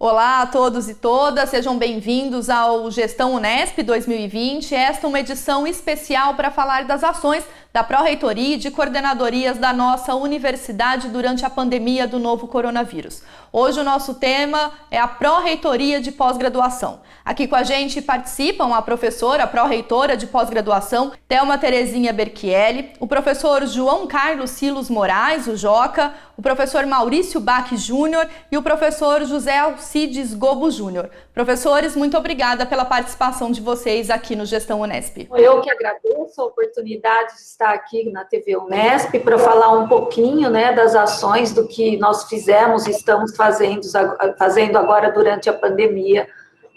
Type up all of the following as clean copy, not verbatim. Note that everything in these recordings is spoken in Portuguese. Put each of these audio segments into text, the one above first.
Olá a todos e todas, sejam bem-vindos ao Gestão Unesp 2020. Esta é uma edição especial para falar das ações da Pró-Reitoria e de coordenadorias da nossa universidade durante a pandemia do novo coronavírus. Hoje o nosso tema é a Pró-Reitoria de Pós-Graduação. Aqui com a gente participam a professora, a pró-reitora de pós-graduação, Thelma Terezinha Berchielli, o professor João Carlos Silos Moraes, o Joca, o professor Maurício Bach Júnior e o professor José Alcides Gobo Júnior. Professores, muito obrigada pela participação de vocês aqui no Gestão Unesp. Eu que agradeço a oportunidade de estar aqui na TV Unesp para falar um pouquinho, das ações do que nós fizemos e estamos fazendo agora durante a pandemia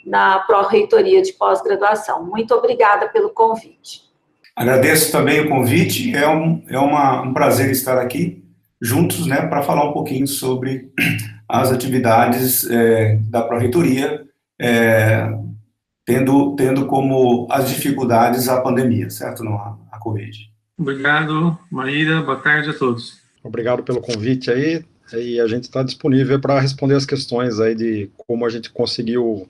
na Pró-Reitoria de Pós-Graduação. Muito obrigada pelo convite. Agradeço também o convite, é um prazer estar aqui juntos, para falar um pouquinho sobre as atividades da Pró-Reitoria, tendo como as dificuldades a pandemia, certo? Não a Covid. Obrigado, Maíra. Boa tarde a todos. Obrigado pelo convite aí, e a gente está disponível para responder as questões aí de como a gente conseguiu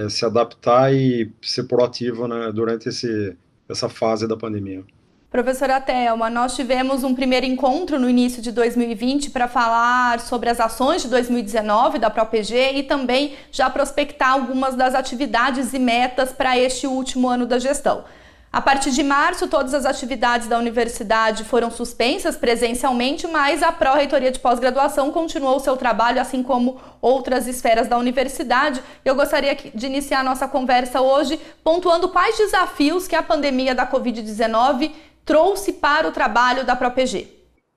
se adaptar e ser proativo, durante essa fase da pandemia. Professora Thelma, nós tivemos um primeiro encontro no início de 2020 para falar sobre as ações de 2019 da ProPG e também já prospectar algumas das atividades e metas para este último ano da gestão. A partir de março, todas as atividades da universidade foram suspensas presencialmente, mas a Pró-Reitoria de Pós-Graduação continuou o seu trabalho, assim como outras esferas da universidade. Eu gostaria de iniciar a nossa conversa hoje pontuando quais desafios que a pandemia da Covid-19 trouxe para o trabalho da ProPG.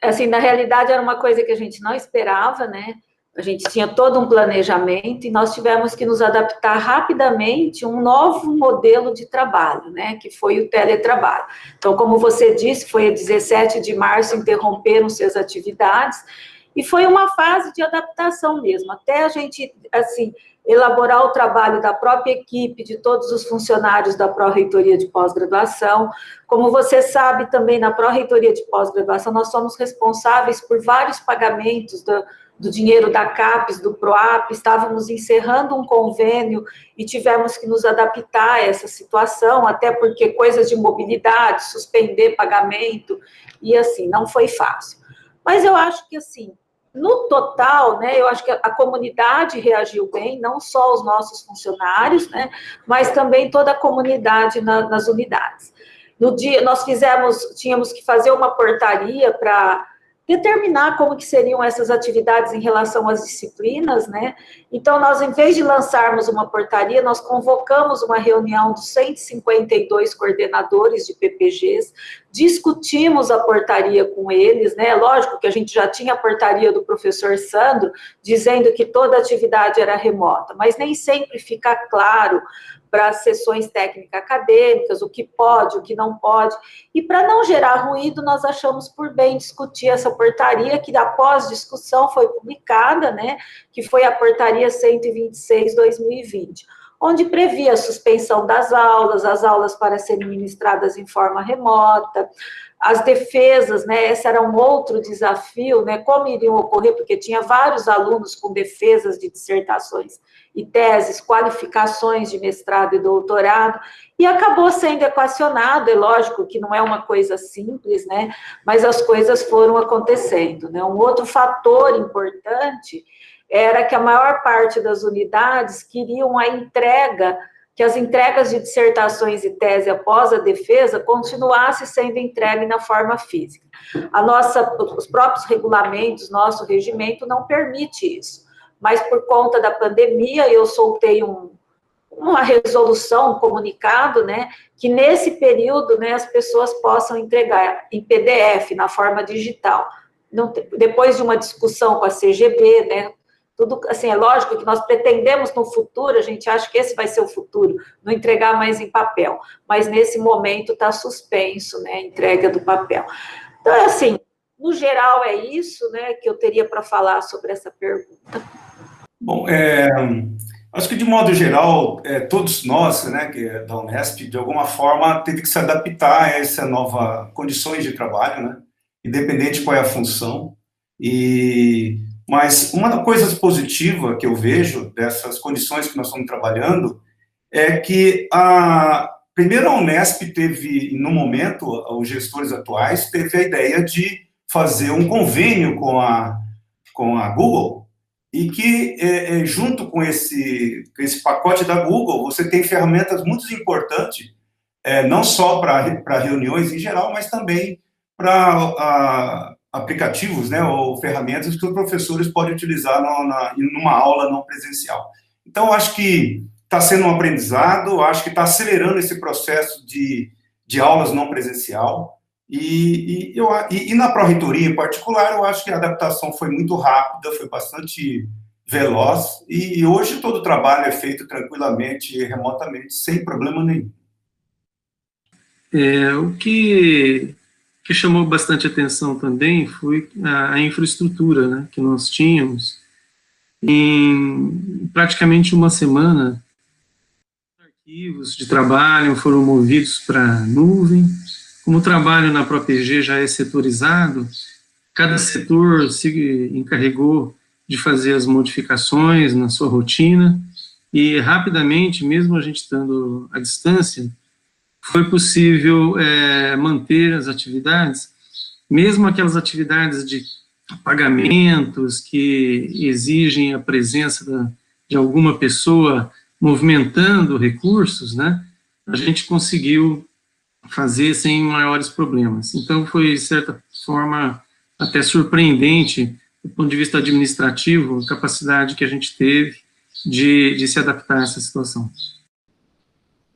Assim, na realidade, era uma coisa que a gente não esperava, A gente tinha todo um planejamento e nós tivemos que nos adaptar rapidamente a um novo modelo de trabalho, que foi o teletrabalho. Então, como você disse, foi a 17 de março, interromperam-se as atividades e foi uma fase de adaptação mesmo, até a gente, elaborar o trabalho da própria equipe, de todos os funcionários da Pró-Reitoria de Pós-Graduação. Como você sabe, também na Pró-Reitoria de Pós-Graduação, nós somos responsáveis por vários pagamentos do dinheiro da CAPES, do PROAP, estávamos encerrando um convênio e tivemos que nos adaptar a essa situação, até porque coisas de mobilidade, suspender pagamento, e não foi fácil. Mas eu acho que, no total, eu acho que a comunidade reagiu bem, não só os nossos funcionários, mas também toda a comunidade nas unidades. No dia, tínhamos que fazer uma portaria para determinar como que seriam essas atividades em relação às disciplinas, Então, nós, em vez de lançarmos uma portaria, nós convocamos uma reunião dos 152 coordenadores de PPGs, discutimos a portaria com eles, Lógico que a gente já tinha a portaria do professor Sandro, dizendo que toda atividade era remota, mas nem sempre fica claro para as sessões técnico-acadêmicas, o que pode, o que não pode, e para não gerar ruído, nós achamos por bem discutir essa portaria, que após discussão foi publicada, que foi a portaria 126/2020, onde previa a suspensão das aulas, as aulas para serem ministradas em forma remota, as defesas, esse era um outro desafio, como iriam ocorrer, porque tinha vários alunos com defesas de dissertações e teses, qualificações de mestrado e doutorado, e acabou sendo equacionado, é lógico que não é uma coisa simples, mas as coisas foram acontecendo, Um outro fator importante era que a maior parte das unidades queriam que as entregas de dissertações e tese após a defesa continuassem sendo entregue na forma física. Os próprios regulamentos, nosso regimento não permite isso, mas por conta da pandemia eu soltei uma resolução, um comunicado, que nesse período, as pessoas possam entregar em PDF, na forma digital. Depois de uma discussão com a CGB, tudo, é lógico que nós pretendemos no futuro, a gente acha que esse vai ser o futuro, não entregar mais em papel, mas nesse momento está suspenso, a entrega do papel. Então, no geral é isso, que eu teria para falar sobre essa pergunta. Bom, acho que de modo geral, todos nós, que é da Unesp, de alguma forma, teve que se adaptar a essa nova condições de trabalho, independente qual é a função, e Mas uma coisa positiva que eu vejo dessas condições que nós estamos trabalhando é que primeiro a Unesp teve, no momento, os gestores atuais, teve a ideia de fazer um convênio com a Google, e que, junto com esse pacote da Google, você tem ferramentas muito importantes, não só para reuniões em geral, mas também para aplicativos, né, ou ferramentas que os professores podem utilizar numa aula não presencial. Então, acho que está sendo um aprendizado, acho que está acelerando esse processo de aulas não presencial, e na pró-reitoria em particular, eu acho que a adaptação foi muito rápida, foi bastante veloz, e hoje todo o trabalho é feito tranquilamente, remotamente, sem problema nenhum. O que chamou bastante atenção também foi a infraestrutura, né, que nós tínhamos. Em praticamente uma semana, arquivos de trabalho foram movidos para a nuvem. Como o trabalho na ProPG já é setorizado, cada setor se encarregou de fazer as modificações na sua rotina, e rapidamente, mesmo a gente estando à distância, foi possível manter as atividades, mesmo aquelas atividades de pagamentos que exigem a presença de alguma pessoa movimentando recursos, né, a gente conseguiu fazer sem maiores problemas. Então, foi, de certa forma, até surpreendente, do ponto de vista administrativo, a capacidade que a gente teve de se adaptar a essa situação.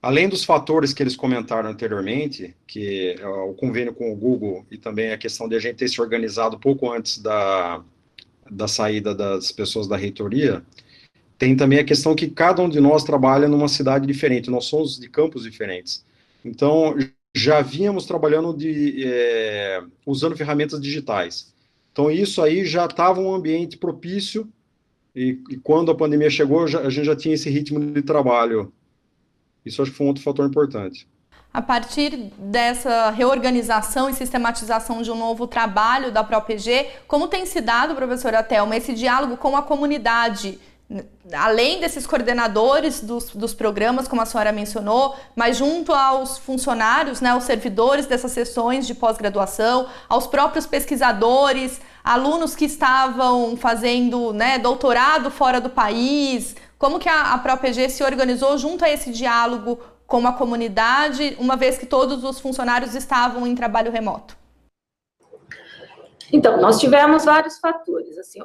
Além dos fatores que eles comentaram anteriormente, que é o convênio com o Google e também a questão de a gente ter se organizado pouco antes da saída das pessoas da reitoria, tem também a questão que cada um de nós trabalha numa cidade diferente, nós somos de campos diferentes. Então, já vínhamos trabalhando usando ferramentas digitais. Então, isso aí já estava um ambiente propício, e quando a pandemia chegou, a gente já tinha esse ritmo de trabalho. Isso acho que foi um outro fator importante. A partir dessa reorganização e sistematização de um novo trabalho da ProPG, como tem se dado, professora Thelma, esse diálogo com a comunidade, além desses coordenadores dos programas, como a senhora mencionou, mas junto aos funcionários, né, aos servidores dessas sessões de pós-graduação, aos próprios pesquisadores, alunos que estavam fazendo, né, doutorado fora do país, como que a ProPG se organizou junto a esse diálogo com a comunidade, uma vez que todos os funcionários estavam em trabalho remoto? Então, nós tivemos vários fatores, assim,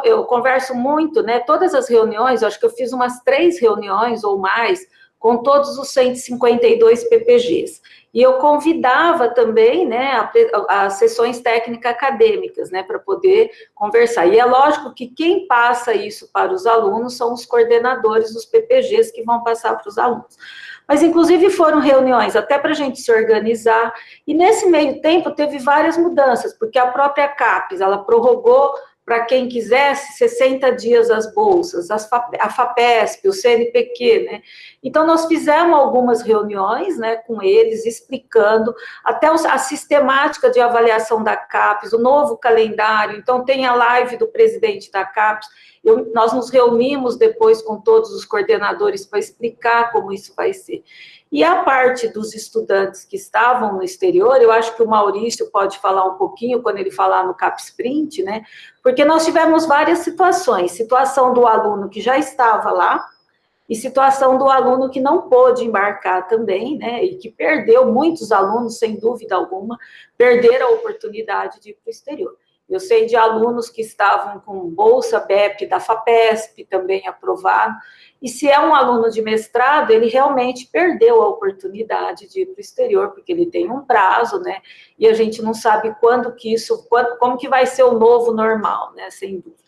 eu converso muito, né, todas as reuniões, eu acho que eu fiz umas 3 reuniões ou mais, com todos os 152 PPGs, e eu convidava também, né, as sessões técnicas acadêmicas, né, para poder conversar, e é lógico que quem passa isso para os alunos são os coordenadores dos PPGs que vão passar para os alunos. Mas, inclusive, foram reuniões até para a gente se organizar, e nesse meio tempo teve várias mudanças, porque a própria CAPES, ela prorrogou para quem quisesse 60 dias as bolsas, a FAPESP, o CNPq, né? Então, nós fizemos algumas reuniões, né, com eles, explicando até a sistemática de avaliação da CAPES, o novo calendário. Então, tem a live do presidente da CAPES, nós nos reunimos depois com todos os coordenadores para explicar como isso vai ser. E a parte dos estudantes que estavam no exterior, eu acho que o Maurício pode falar um pouquinho quando ele falar no CapSprint, né? Porque nós tivemos várias situações, situação do aluno que já estava lá, e situação do aluno que não pôde embarcar também, né, e que perdeu, muitos alunos, sem dúvida alguma, perderam a oportunidade de ir para o exterior. Eu sei de alunos que estavam com bolsa BEP da FAPESP, também aprovado, e se é um aluno de mestrado, ele realmente perdeu a oportunidade de ir para o exterior, porque ele tem um prazo, né, e a gente não sabe como que vai ser o novo normal, né, sem dúvida.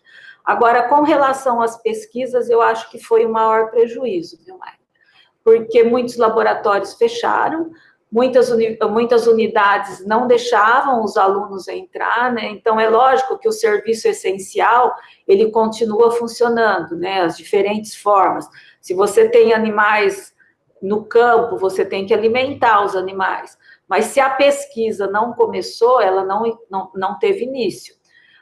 Agora, com relação às pesquisas, eu acho que foi o maior prejuízo, viu, Maia? Porque muitos laboratórios fecharam, muitas unidades não deixavam os alunos entrar, né? Então, é lógico que o serviço essencial, ele continua funcionando, né? As diferentes formas. Se você tem animais no campo, você tem que alimentar os animais. Mas se a pesquisa não começou, ela não teve início.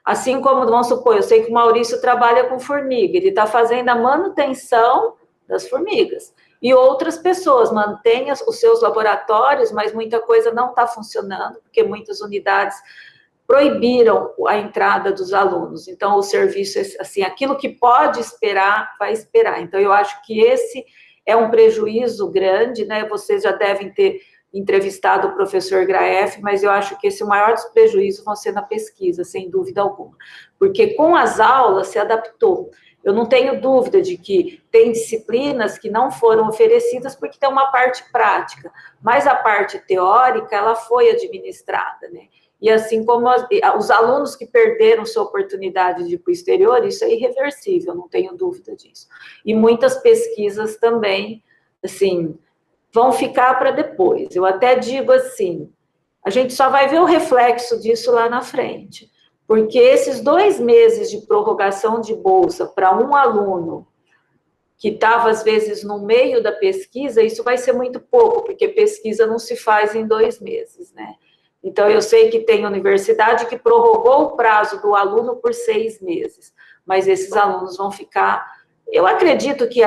Assim como, vamos supor, eu sei que o Maurício trabalha com formiga, ele está fazendo a manutenção das formigas. E outras pessoas mantêm os seus laboratórios, mas muita coisa não está funcionando, porque muitas unidades proibiram a entrada dos alunos. Então, o serviço, assim, aquilo que pode esperar, vai esperar. Então, eu acho que esse é um prejuízo grande, né? Vocês já devem ter entrevistado o professor Graef, mas eu acho que esse maior dos prejuízos vão ser na pesquisa, sem dúvida alguma. Porque com as aulas se adaptou. Eu não tenho dúvida de que tem disciplinas que não foram oferecidas porque tem uma parte prática, mas a parte teórica, ela foi administrada, né? E assim como os alunos que perderam sua oportunidade de ir para o exterior, isso é irreversível, não tenho dúvida disso. E muitas pesquisas também, assim, vão ficar para depois. Eu até digo assim, a gente só vai ver o reflexo disso lá na frente, porque esses 2 meses de prorrogação de bolsa para um aluno que estava, às vezes, no meio da pesquisa, isso vai ser muito pouco, porque pesquisa não se faz em 2 meses, né? Então, eu sei que tem universidade que prorrogou o prazo do aluno por 6 meses, mas esses alunos vão ficar... Eu acredito que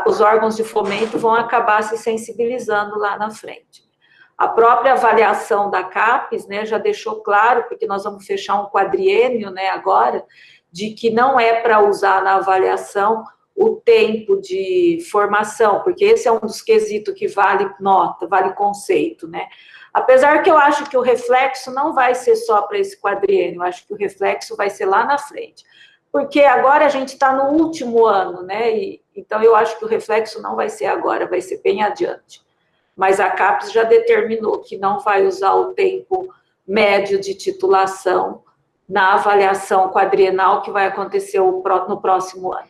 os órgãos de fomento vão acabar se sensibilizando lá na frente. A própria avaliação da CAPES, né, já deixou claro, porque nós vamos fechar um quadriênio, né, agora, de que não é para usar na avaliação o tempo de formação, porque esse é um dos quesitos que vale nota, vale conceito, né? Apesar que eu acho que o reflexo não vai ser só para esse quadriênio, eu acho que o reflexo vai ser lá na frente. Porque agora a gente está no último ano, né? Então eu acho que o reflexo não vai ser agora, vai ser bem adiante. Mas a CAPES já determinou que não vai usar o tempo médio de titulação na avaliação quadrienal que vai acontecer no próximo ano.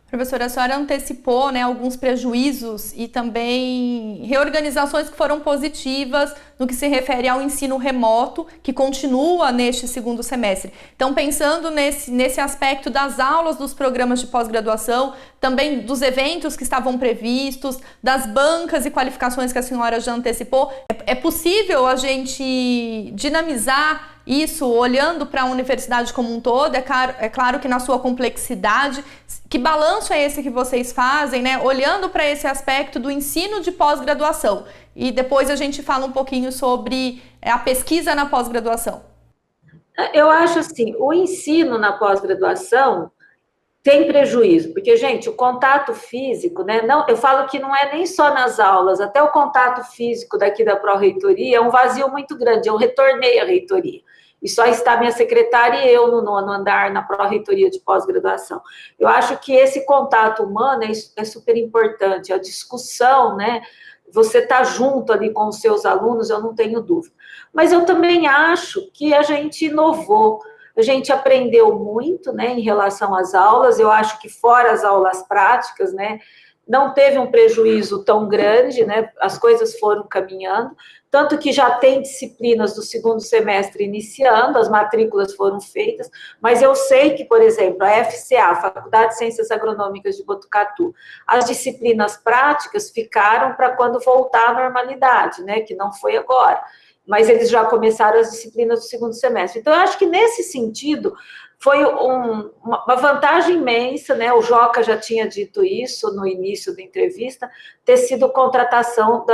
Professora, a senhora antecipou, né, alguns prejuízos e também reorganizações que foram positivas no que se refere ao ensino remoto, que continua neste segundo semestre. Então, pensando nesse aspecto das aulas dos programas de pós-graduação, também dos eventos que estavam previstos, das bancas e qualificações que a senhora já antecipou, é possível a gente dinamizar isso olhando para a universidade como um todo? É claro que na sua complexidade. Que balanço é esse que vocês fazem, né? Olhando para esse aspecto do ensino de pós-graduação. E depois a gente fala um pouquinho sobre a pesquisa na pós-graduação. Eu acho assim, o ensino na pós-graduação tem prejuízo, porque, gente, o contato físico, né? Não, eu falo que não é nem só nas aulas, até o contato físico daqui da Pró-Reitoria é um vazio muito grande. Eu retornei à reitoria. E só está minha secretária e eu no 9º andar na Pró-Reitoria de pós-graduação. Eu acho que esse contato humano é super importante, a discussão, né? Você está junto ali com os seus alunos, eu não tenho dúvida. Mas eu também acho que a gente inovou, a gente aprendeu muito, né, em relação às aulas. Eu acho que fora as aulas práticas, né, não teve um prejuízo tão grande, né, as coisas foram caminhando, tanto que já tem disciplinas do segundo semestre iniciando, as matrículas foram feitas, mas eu sei que, por exemplo, a FCA, Faculdade de Ciências Agronômicas de Botucatu, as disciplinas práticas ficaram para quando voltar à normalidade, né, que não foi agora, mas eles já começaram as disciplinas do segundo semestre. Então, eu acho que nesse sentido foi uma vantagem imensa, né? O Joca já tinha dito isso no início da entrevista, ter sido contratação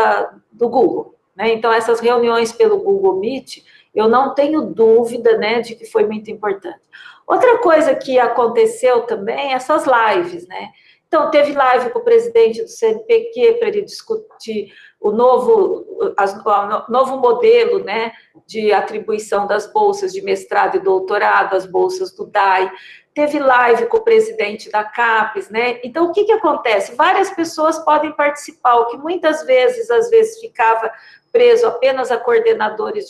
do Google, né? Então, essas reuniões pelo Google Meet, eu não tenho dúvida, né, de que foi muito importante. Outra coisa que aconteceu também, essas lives, né? Então, teve live com o presidente do CNPq para ele discutir o novo modelo, né, de atribuição das bolsas de mestrado e doutorado, as bolsas do DAI. Teve live com o presidente da CAPES, né? Então, o que acontece? Várias pessoas podem participar, o que muitas vezes, ficava preso apenas a coordenadores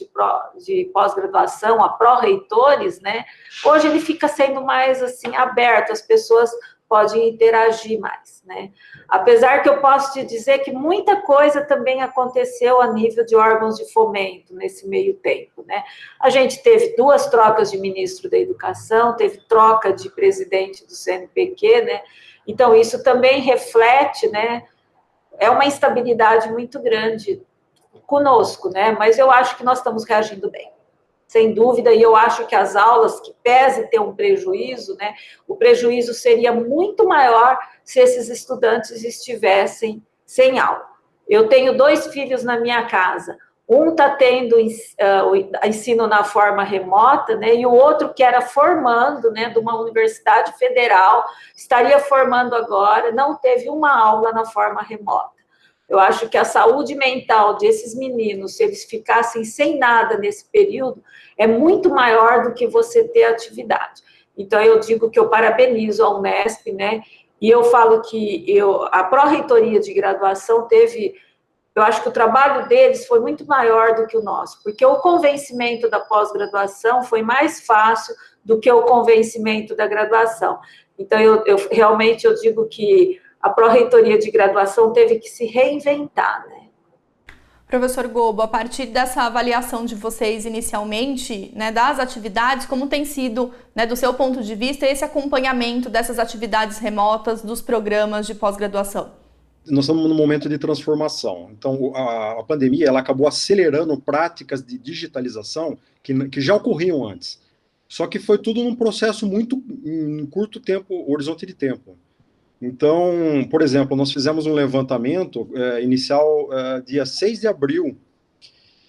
de pós-graduação, a pró-reitores, né? Hoje ele fica sendo mais, assim, aberto, as pessoas podem interagir mais, né? Apesar que eu posso te dizer que muita coisa também aconteceu a nível de órgãos de fomento nesse meio tempo, né? A gente teve 2 trocas de ministro da Educação, teve troca de presidente do CNPq, né? Então, isso também reflete, né? É uma instabilidade muito grande conosco, né? Mas eu acho que nós estamos reagindo bem. sem dúvida, e eu acho que as aulas, que pese ter um prejuízo, né, o prejuízo seria muito maior se esses estudantes estivessem sem aula. Eu tenho 2 filhos na minha casa, um está tendo ensino na forma remota, né, e o outro que era formando, né, de uma universidade federal, estaria formando agora, não teve uma aula na forma remota. Eu acho que a saúde mental desses meninos, se eles ficassem sem nada nesse período, é muito maior do que você ter atividade. Então, eu digo que eu parabenizo a Unesp, né, e eu falo que a pró-reitoria de graduação teve... Eu acho que o trabalho deles foi muito maior do que o nosso, porque o convencimento da pós-graduação foi mais fácil do que o convencimento da graduação. Então, realmente eu digo que a pró-reitoria de graduação teve que se reinventar, né? Professor Gobo, a partir dessa avaliação de vocês inicialmente, né, das atividades, como tem sido, né, do seu ponto de vista, esse acompanhamento dessas atividades remotas dos programas de pós-graduação? Nós estamos num momento de transformação. Então, a pandemia ela acabou acelerando práticas de digitalização que já ocorriam antes. Só que foi tudo num processo muito em curto tempo, horizonte de tempo. Então, por exemplo, nós fizemos um levantamento inicial dia 6 de abril,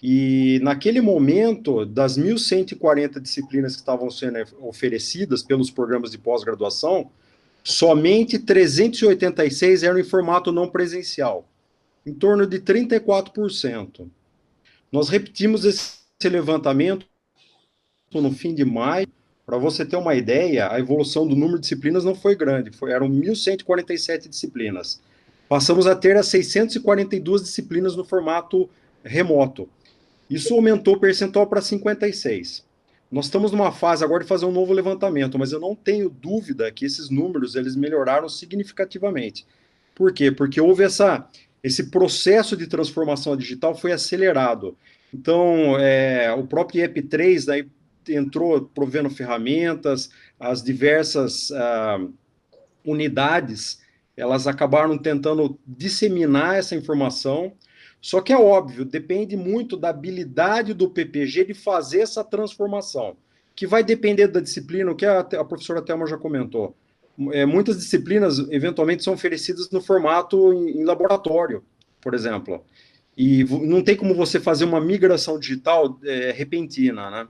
e naquele momento, das 1.140 disciplinas que estavam sendo oferecidas pelos programas de pós-graduação, somente 386 eram em formato não presencial, em torno de 34%. Nós repetimos esse levantamento no fim de maio. Para você ter uma ideia, a evolução do número de disciplinas não foi grande, eram 1.147 disciplinas. Passamos a ter as 642 disciplinas no formato remoto. Isso aumentou o percentual para 56%. Nós estamos numa fase agora de fazer um novo levantamento, mas eu não tenho dúvida que esses números eles melhoraram significativamente. Por quê? Porque houve esse processo de transformação digital foi acelerado. Então, o próprio IEP3 daí, entrou provendo ferramentas, as diversas unidades, elas acabaram tentando disseminar essa informação. Só que é óbvio, depende muito da habilidade do PPG de fazer essa transformação, que vai depender da disciplina, o que a professora Thelma já comentou. Muitas disciplinas, eventualmente, são oferecidas no formato em laboratório, por exemplo. E não tem como você fazer uma migração digital repentina, né?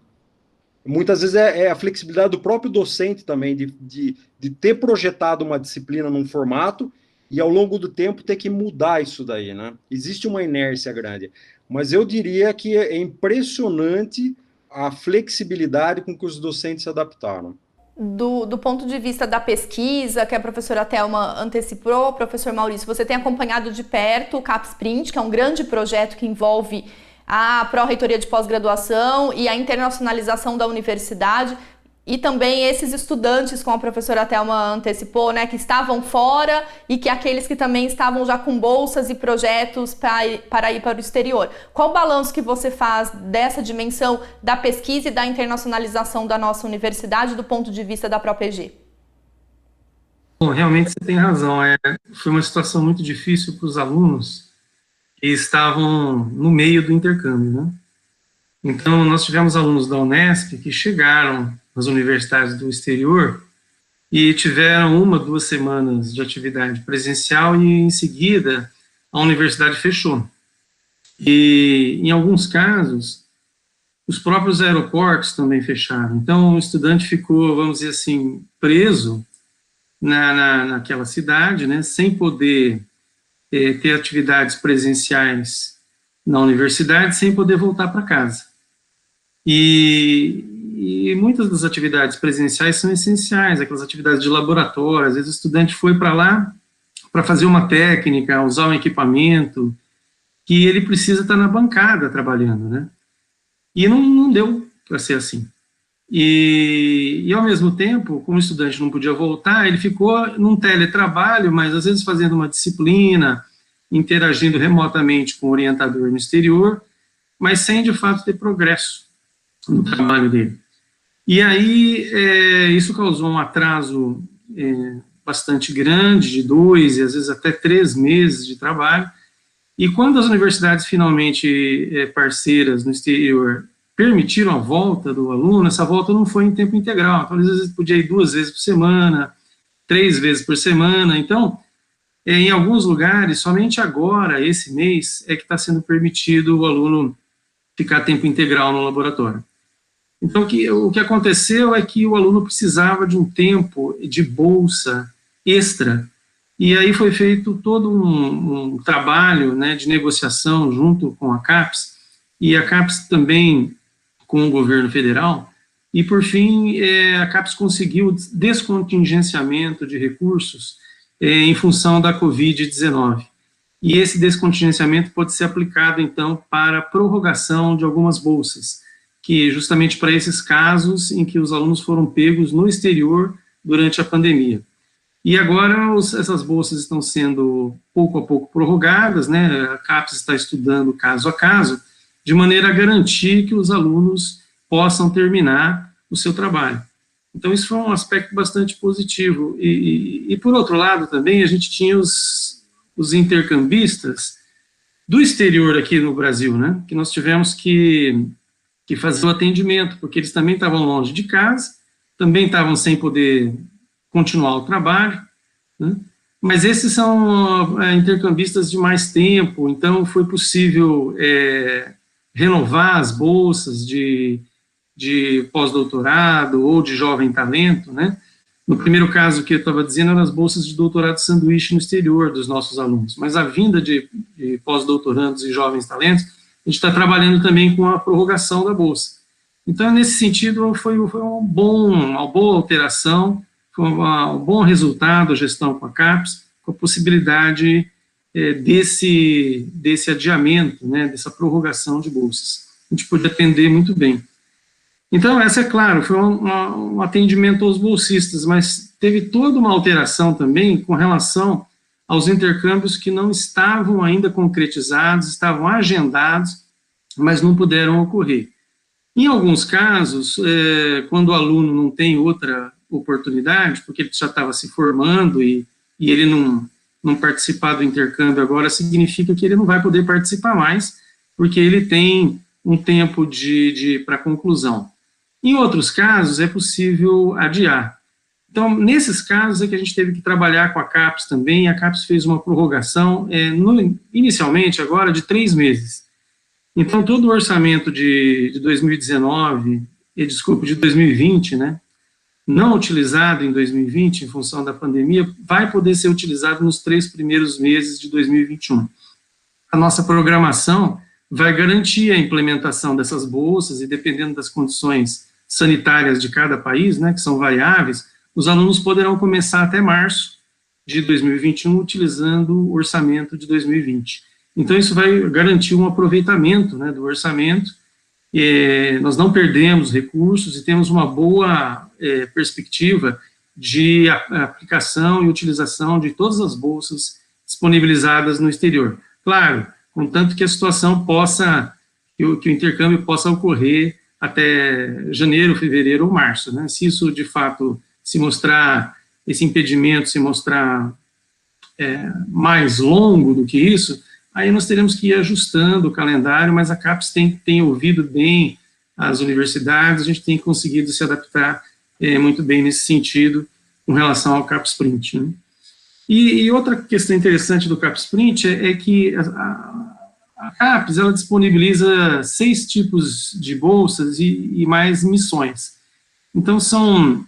Muitas vezes é a flexibilidade do próprio docente também, de ter projetado uma disciplina num formato e ao longo do tempo ter que mudar isso daí, né? Existe uma inércia grande, mas eu diria que é impressionante a flexibilidade com que os docentes se adaptaram. Do ponto de vista da pesquisa, que a professora Thelma antecipou, professor Maurício, você tem acompanhado de perto o CapSprint, que é um grande projeto que envolve a pró-reitoria de pós-graduação e a internacionalização da universidade, e também esses estudantes, como a professora Thelma antecipou, né, que estavam fora e que aqueles que também estavam já com bolsas e projetos para ir para o exterior. Qual o balanço que você faz dessa dimensão da pesquisa e da internacionalização da nossa universidade do ponto de vista da ProPG? Bom, realmente você tem razão. Foi uma situação muito difícil para os alunos que estavam no meio do intercâmbio, né? Então, nós tivemos alunos da Unesp que chegaram nas universidades do exterior e tiveram 1 ou 2 semanas de atividade presencial e, em seguida, a universidade fechou. E, em alguns casos, os próprios aeroportos também fecharam. Então, o estudante ficou, vamos dizer assim, preso naquela cidade, né, sem poder ter atividades presenciais na universidade, sem poder voltar para casa. E muitas das atividades presenciais são essenciais, aquelas atividades de laboratório. Às vezes o estudante foi para lá para fazer uma técnica, usar um equipamento, que ele precisa estar na bancada trabalhando, né? E não deu para ser assim. E ao mesmo tempo, como o estudante não podia voltar, ele ficou num teletrabalho, mas às vezes fazendo uma disciplina, interagindo remotamente com o orientador no exterior, mas sem de fato ter progresso no trabalho dele. E aí, isso causou um atraso bastante grande, de 2 e às vezes até 3 meses de trabalho, e quando as universidades finalmente parceiras no exterior permitiram a volta do aluno, essa volta não foi em tempo integral, então, às vezes podia ir 2 vezes por semana, 3 vezes por semana, então, em alguns lugares, somente agora, esse mês, é que está sendo permitido o aluno ficar tempo integral no laboratório. Então, o que aconteceu é que o aluno precisava de um tempo de bolsa extra, e aí foi feito todo um trabalho, né, de negociação junto com a CAPES, e a CAPES também com o governo federal, e por fim a CAPES conseguiu descontingenciamento de recursos em função da Covid-19. E esse descontingenciamento pode ser aplicado, então, para prorrogação de algumas bolsas, que justamente para esses casos em que os alunos foram pegos no exterior durante a pandemia. E agora essas bolsas estão sendo pouco a pouco prorrogadas, né? A CAPES está estudando caso a caso, de maneira a garantir que os alunos possam terminar o seu trabalho. Então, isso foi um aspecto bastante positivo. E por outro lado, também, a gente tinha os intercambistas do exterior aqui no Brasil, né, que nós tivemos que fazer o atendimento, porque eles também estavam longe de casa, também estavam sem poder continuar o trabalho, né, mas esses são intercambistas de mais tempo, então foi possível renovar as bolsas de pós-doutorado ou de jovem talento, né? No primeiro caso que eu estava dizendo, eram as bolsas de doutorado sanduíche no exterior dos nossos alunos, mas a vinda de pós-doutorandos e jovens talentos, a gente está trabalhando também com a prorrogação da bolsa. Então, nesse sentido, foi uma boa alteração, foi um bom resultado a gestão com a CAPES, com a possibilidade desse adiamento, né, dessa prorrogação de bolsas. A gente pôde atender muito bem. Então, essa, é claro, foi um atendimento aos bolsistas, mas teve toda uma alteração também com relação aos intercâmbios que não estavam ainda concretizados, estavam agendados, mas não puderam ocorrer. Em alguns casos, quando o aluno não tem outra oportunidade, porque ele já estava se formando e ele não participar do intercâmbio agora, significa que ele não vai poder participar mais, porque ele tem um tempo para conclusão. Em outros casos, é possível adiar. Então, nesses casos é que a gente teve que trabalhar com a CAPES também, a CAPES fez uma prorrogação, inicialmente agora, de 3 meses. Então, todo o orçamento de 2020, né, não utilizado em 2020, em função da pandemia, vai poder ser utilizado nos 3 primeiros meses de 2021. A nossa programação vai garantir a implementação dessas bolsas e, dependendo das condições sanitárias de cada país, né, que são variáveis, os alunos poderão começar até março de 2021 utilizando o orçamento de 2020. Então, isso vai garantir um aproveitamento, né, do orçamento. Nós não perdemos recursos e temos uma boa perspectiva de aplicação e utilização de todas as bolsas disponibilizadas no exterior. Claro, contanto que a situação que o intercâmbio possa ocorrer até janeiro, fevereiro ou março, né? Se isso, de fato, esse impedimento se mostrar mais longo do que isso, aí nós teremos que ir ajustando o calendário, mas a CAPES tem ouvido bem as universidades, a gente tem conseguido se adaptar muito bem nesse sentido, com relação ao CAPES Print, né? E outra questão interessante do CAPES Print é que a CAPES, ela disponibiliza 6 tipos de bolsas e mais missões. Então, são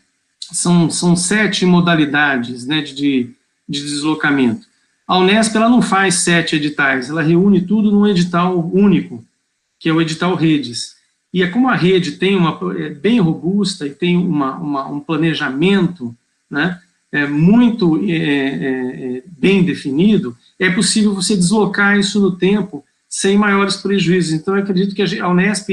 7 modalidades, né, de deslocamento. A Unesp, ela não faz 7 editais, ela reúne tudo num edital único, que é o edital Redes. E como a rede é bem robusta e tem um planejamento, né, muito bem definido, é possível você deslocar isso no tempo sem maiores prejuízos. Então, eu acredito que a Unesp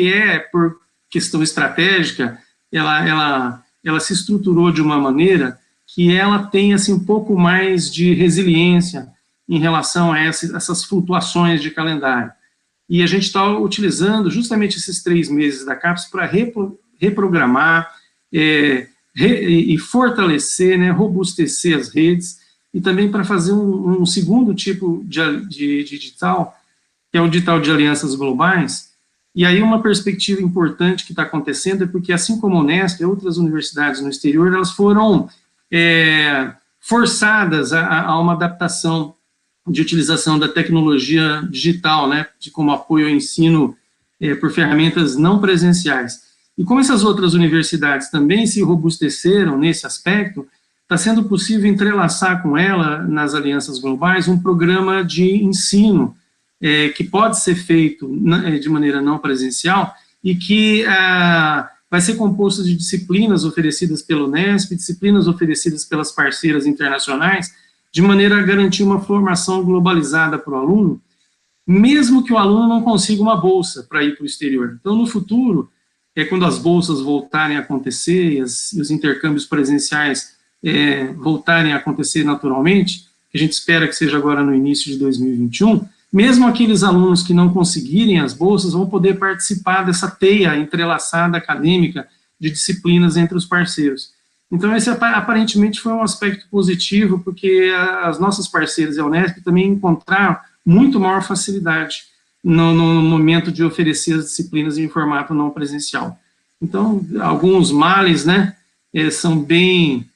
por questão estratégica, ela se estruturou de uma maneira que ela tem assim, um pouco mais de resiliência em relação a essas flutuações de calendário. E a gente está utilizando justamente esses 3 meses da CAPES para reprogramar e fortalecer, né, robustecer as redes, e também para fazer um segundo tipo de digital, que é o digital de alianças globais, E aí uma perspectiva importante que está acontecendo é porque, assim como a Unesp e outras universidades no exterior, elas foram forçadas a uma adaptação de utilização da tecnologia digital, né, como apoio ao ensino por ferramentas não presenciais. E como essas outras universidades também se robusteceram nesse aspecto, está sendo possível entrelaçar com ela, nas alianças globais, um programa de ensino que pode ser feito de maneira não presencial e que vai ser composto de disciplinas oferecidas pelo Unesp, disciplinas oferecidas pelas parceiras internacionais, de maneira a garantir uma formação globalizada para o aluno, mesmo que o aluno não consiga uma bolsa para ir para o exterior. Então, no futuro, quando as bolsas voltarem a acontecer e os intercâmbios presenciais voltarem a acontecer naturalmente, que a gente espera que seja agora no início de 2021, mesmo aqueles alunos que não conseguirem as bolsas vão poder participar dessa teia entrelaçada acadêmica de disciplinas entre os parceiros. Então, esse aparentemente foi um aspecto positivo, porque as nossas parceiras e a Unesp também encontraram muito maior facilidade no momento de oferecer as disciplinas em formato não presencial. Então, alguns males, né, são bem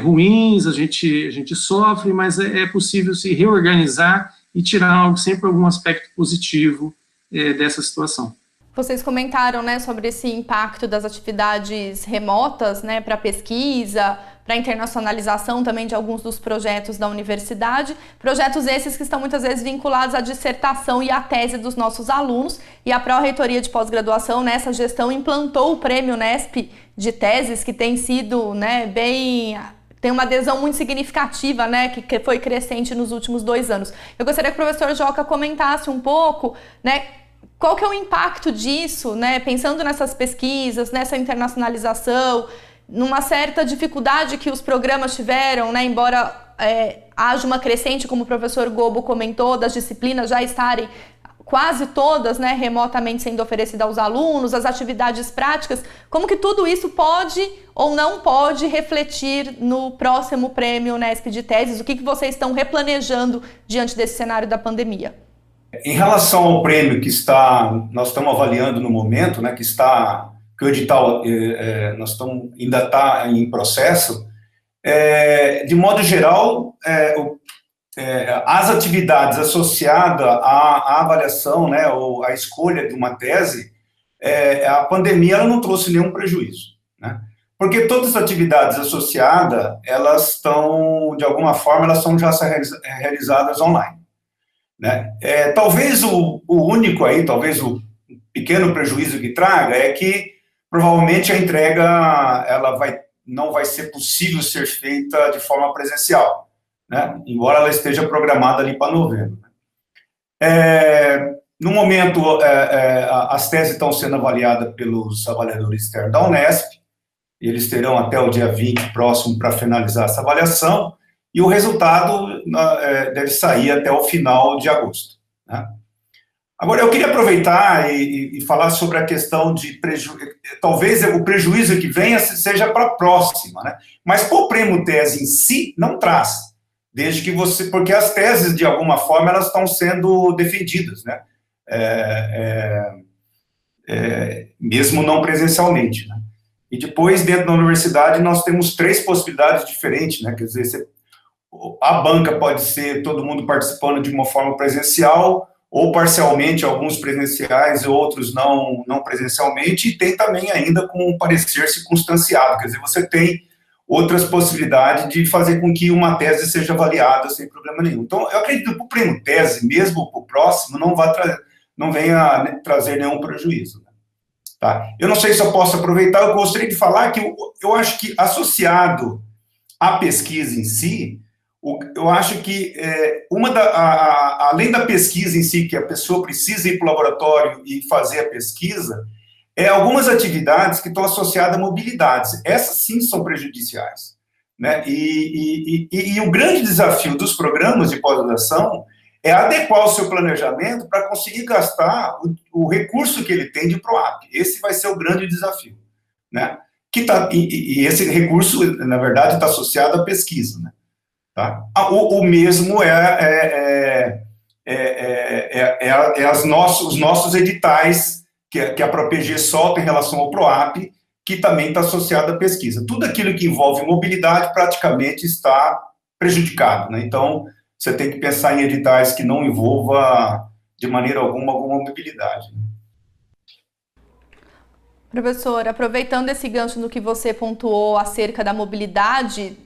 ruins, a gente sofre, mas é possível se reorganizar e tirar sempre algum aspecto positivo dessa situação. Vocês comentaram, né, sobre esse impacto das atividades remotas, né, para pesquisa, para a internacionalização também de alguns dos projetos da universidade, projetos esses que estão muitas vezes vinculados à dissertação e à tese dos nossos alunos, e a Pró-Reitoria de Pós-Graduação, nessa gestão, implantou o Prêmio Unesp de Teses, que tem sido, né, tem uma adesão muito significativa, né, que foi crescente nos últimos 2 anos. Eu gostaria que o professor Joca comentasse um pouco, né, qual que é o impacto disso, né, pensando nessas pesquisas, nessa internacionalização, numa certa dificuldade que os programas tiveram, né, embora haja uma crescente, como o professor Gobo comentou, das disciplinas já estarem quase todas, né, remotamente sendo oferecidas aos alunos, as atividades práticas, como que tudo isso pode ou não pode refletir no próximo Prêmio Unesp de Teses? O que vocês estão replanejando diante desse cenário da pandemia? Em relação ao prêmio que nós estamos avaliando no momento, né, que o edital ainda está em processo, de modo geral, as atividades associadas à avaliação, né, ou à escolha de uma tese, a pandemia ela não trouxe nenhum prejuízo, né, porque todas as atividades associadas, elas estão, de alguma forma, elas são já realizadas online, né. Talvez o único aí, talvez o pequeno prejuízo que traga é que provavelmente a entrega não vai ser possível ser feita de forma presencial, né, embora ela esteja programada ali para novembro. No momento, as teses estão sendo avaliadas pelos avaliadores externos da Unesp, eles terão até o dia 20 próximo para finalizar essa avaliação, e o resultado deve sair até o final de agosto, né. Agora, eu queria aproveitar e falar sobre a questão de talvez o prejuízo que venha seja para a próxima, né? Mas para o prêmio tese em si, não traz, desde que porque as teses, de alguma forma, elas estão sendo defendidas, né? Mesmo não presencialmente, né? E depois, dentro da universidade, nós temos 3 possibilidades diferentes, né? Quer dizer, a banca pode ser todo mundo participando de uma forma presencial, ou parcialmente, alguns presenciais e outros não presencialmente, e tem também ainda com um parecer circunstanciado, quer dizer, você tem outras possibilidades de fazer com que uma tese seja avaliada sem problema nenhum. Então, eu acredito que o prêmio tese, mesmo para o próximo, não venha trazer nenhum prejuízo, né? Tá? Eu não sei se eu posso aproveitar, eu gostaria de falar que eu acho que, associado à pesquisa em si, eu acho que além da pesquisa em si, que a pessoa precisa ir para o laboratório e fazer a pesquisa, algumas atividades que estão associadas a mobilidades. Essas sim são prejudiciais, né? E o grande desafio dos programas de pós-graduação é adequar o seu planejamento para conseguir gastar o recurso que ele tem de PROAP. Esse vai ser o grande desafio, né? E esse recurso, na verdade, está associado à pesquisa, né? Tá? O mesmo os nossos editais que a ProPG solta em relação ao PROAP, que também está associado à pesquisa. Tudo aquilo que envolve mobilidade praticamente está prejudicado, né? Então, você tem que pensar em editais que não envolva, de maneira alguma mobilidade. Professor, aproveitando esse gancho no que você pontuou acerca da mobilidade,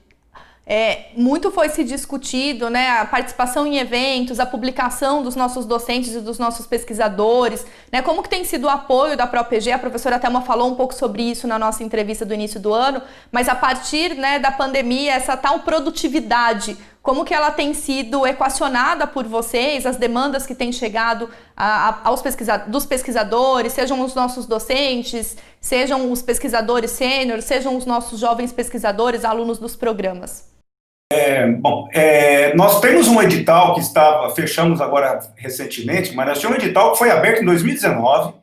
muito foi se discutido, né, a participação em eventos, a publicação dos nossos docentes e dos nossos pesquisadores, né, como que tem sido o apoio da ProPG. A professora Thelma falou um pouco sobre isso na nossa entrevista do início do ano, mas a partir, né, da pandemia, essa tal produtividade, como que ela tem sido equacionada por vocês, as demandas que têm chegado dos pesquisadores, sejam os nossos docentes, sejam os pesquisadores sêniores, sejam os nossos jovens pesquisadores, alunos dos programas? Nós temos um edital que fechamos agora recentemente, mas nós tínhamos um edital que foi aberto em 2019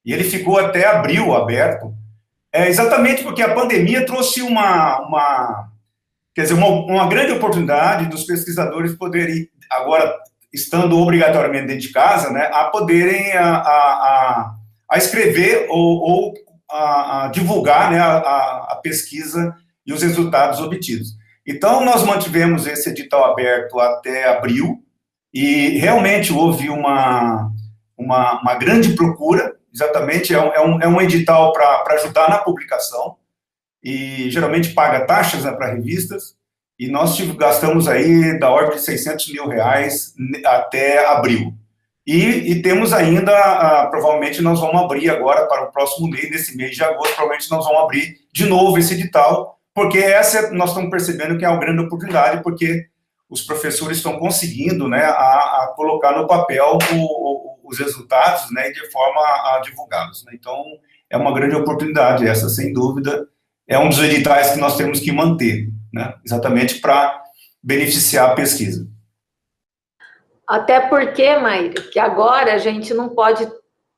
e ele ficou até abril aberto, exatamente porque a pandemia trouxe uma grande oportunidade dos pesquisadores poderem, agora estando obrigatoriamente dentro de casa, né, a poderem a escrever ou a divulgar, né, a pesquisa e os resultados obtidos. Então, nós mantivemos esse edital aberto até abril, e realmente houve uma grande procura, exatamente, é um edital para ajudar na publicação, e geralmente paga taxas, né, para revistas, e nós gastamos aí da ordem de R$600 mil até abril. E temos ainda, provavelmente nós vamos abrir agora para o próximo mês, nesse mês de agosto, provavelmente nós vamos abrir de novo esse edital, porque nós estamos percebendo que é uma grande oportunidade, porque os professores estão conseguindo, né, a colocar no papel os resultados, né, de forma a divulgá-los, né? Então, é uma grande oportunidade essa, sem dúvida, é um dos editais que nós temos que manter, né, exatamente para beneficiar a pesquisa. Até porque, Maíra, que agora a gente não pode...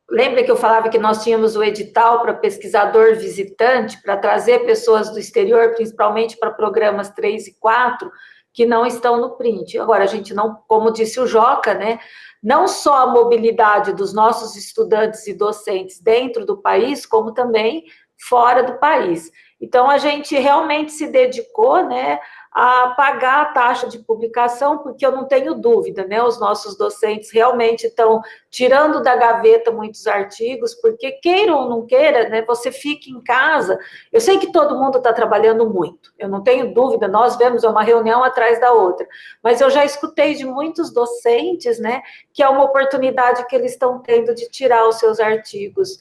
Lembra que eu falava que nós tínhamos o edital para pesquisador visitante, para trazer pessoas do exterior, principalmente para programas 3 e 4, que não estão no print. Agora, a gente não, como disse o Joca, né, não só a mobilidade dos nossos estudantes e docentes dentro do país, como também fora do país. Então, a gente realmente se dedicou, né, a pagar a taxa de publicação, porque eu não tenho dúvida, né, os nossos docentes realmente estão tirando da gaveta muitos artigos, porque queira ou não queira, né, você fica em casa, eu sei que todo mundo está trabalhando muito, eu não tenho dúvida, nós vemos uma reunião atrás da outra, mas eu já escutei de muitos docentes, né, que é uma oportunidade que eles estão tendo de tirar os seus artigos